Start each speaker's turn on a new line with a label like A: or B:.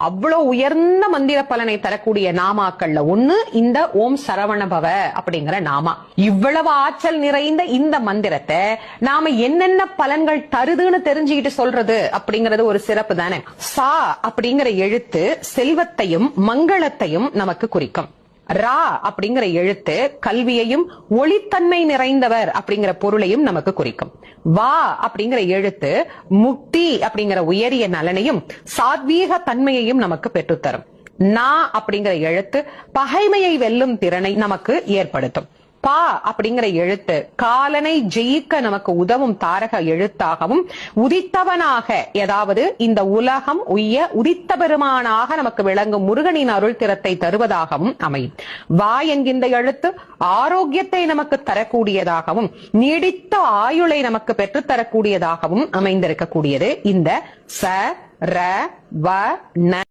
A: அவ்வளவு உயர்ந்த மந்திர பலனை தரக்கூடிய நாமாக்கள்ல ஒண்ணு இந்த ஓம் சரவணபவ அப்படிங்கிற நாமா. இவ்வளவு ஆற்றல் நிறைந்த இந்த மந்திரத்தை நாம என்னென்ன பலன்கள் தருதுன்னு தெரிஞ்சுக்கிட்டு சொல்றது அப்படிங்கறது ஒரு சிறப்பு தானே. சா அப்படிங்கிற எழுத்து செல்வத்தையும் மங்களத்தையும் நமக்கு குறிக்கும். ரா அப்படிங்கிற எழுத்து கல்வியையும் ஒளித்தன்மை நிறைந்தவர் அப்படிங்கிற பொருளையும் நமக்கு குறிக்கும். வா அப்படிங்கிற எழுத்து முக்தி அப்படிங்கிற உயரிய நலனையும் சாத்வீக தன்மையையும் நமக்கு பெற்றுத்தரும். நா அப்படிங்கிற எழுத்து பகைமையை வெல்லும் திறனை நமக்கு ஏற்படுத்தும். பா அப்படிங்கிற எழுத்து காலனை ஜெயிக்க நமக்கு உதவும் தாரக எழுத்தாகவும் உதித்தவனாக, ஏதாவது இந்த உலகம் உய்ய உதித்த பெருமானாக நமக்கு விளங்கும் முருகனின் அருள் திறத்தை தருவதாகவும் அமையும். வா என்கின்ற எழுத்து ஆரோக்கியத்தை நமக்கு தரக்கூடியதாகவும் நீடித்த ஆயுளை நமக்கு பெற்றுத்தரக்கூடியதாகவும் அமைந்திருக்கக்கூடியது இந்த ச ர வ ந.